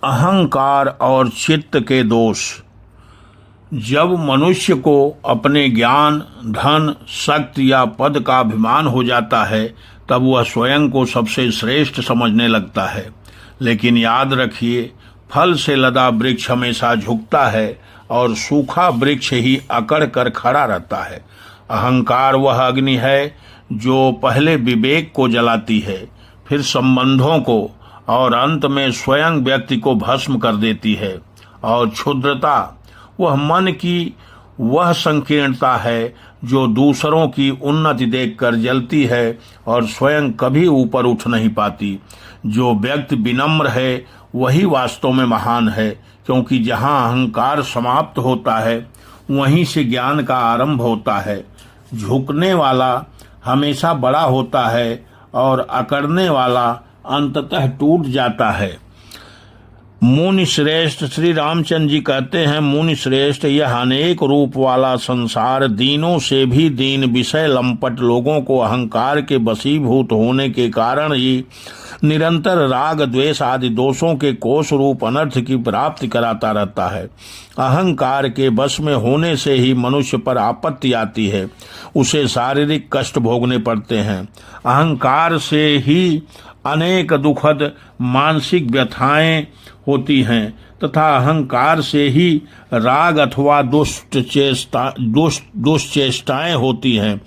अहंकार और चित्त के दोष। जब मनुष्य को अपने ज्ञान, धन, शक्ति या पद का अभिमान हो जाता है तब वह स्वयं को सबसे श्रेष्ठ समझने लगता है। लेकिन याद रखिए, फल से लदा वृक्ष हमेशा झुकता है और सूखा वृक्ष ही अकड़ कर खड़ा रहता है। अहंकार वह अग्नि है जो पहले विवेक को जलाती है, फिर संबंधों को और अंत में स्वयं व्यक्ति को भस्म कर देती है। और क्षुद्रता वह मन की वह संकीर्णता है जो दूसरों की उन्नति देखकर जलती है और स्वयं कभी ऊपर उठ नहीं पाती। जो व्यक्ति विनम्र है वही वास्तव में महान है, क्योंकि जहाँ अहंकार समाप्त होता है वहीं से ज्ञान का आरंभ होता है। झुकने वाला हमेशा बड़ा होता है और अकड़ने वाला अंततः टूट जाता है। मुनि श्रेष्ठ श्री रामचंद्र जी कहते हैं, मुनि श्रेष्ठ, यह अनेक रूप वाला संसार दीनों से भी दीन विषय लंपट लोगों को अहंकार के वशीभूत होने के कारण ही निरंतर राग द्वेष आदि दोषों के कोष रूप अनर्थ की प्राप्ति कराता रहता है। अहंकार के वश में होने से ही मनुष्य पर आपत्ति आती है, उसे शारीरिक कष्ट भोगने पड़ते हैं। अहंकार से ही अनेक दुखद मानसिक व्यथाएं होती हैं तथा अहंकार से ही राग अथवा दुष्चेष्टाएं होती हैं।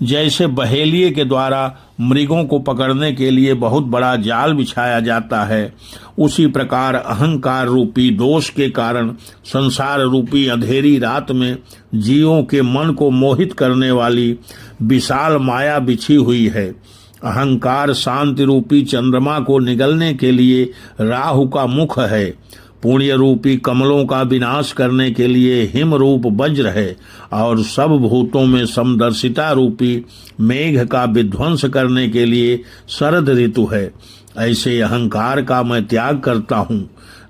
जैसे बहेलिए के द्वारा मृगों को पकड़ने के लिए बहुत बड़ा जाल बिछाया जाता है, उसी प्रकार अहंकार रूपी दोष के कारण संसार रूपी अंधेरी रात में जीवों के मन को मोहित करने वाली विशाल माया बिछी हुई है। अहंकार शांति रूपी चंद्रमा को निगलने के लिए राहु का मुख है, पुण्य रूपी कमलों का विनाश करने के लिए हिम रूप वज्र है और सब भूतों में समदर्शिता रूपी मेघ का विध्वंस करने के लिए शरद ऋतु है। ऐसे अहंकार का मैं त्याग करता हूँ।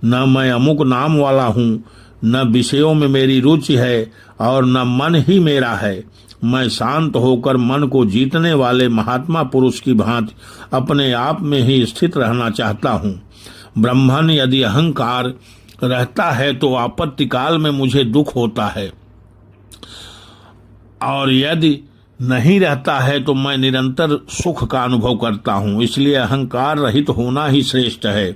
न मैं अमुक नाम वाला हूँ, न विषयों में मेरी रुचि है और न मन ही मेरा है। मैं शांत होकर मन को जीतने वाले महात्मा पुरुष की भांति अपने आप में ही स्थित रहना चाहता हूँ। ब्रह्मन यदि अहंकार रहता है तो आपत्ति काल में मुझे दुख होता है, और यदि नहीं रहता है तो मैं निरंतर सुख का अनुभव करता हूँ। इसलिए अहंकार रहित होना ही श्रेष्ठ है।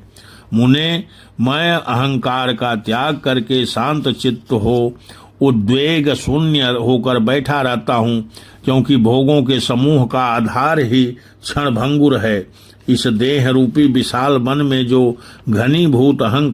मुने, मैं अहंकार का त्याग करके शांत चित्त हो उद्वेग शून्य होकर बैठा रहता हूँ, क्योंकि भोगों के समूह का आधार ही क्षणभंगुर है। इस देह रूपी विशाल मन में जो घनीभूत अहंकार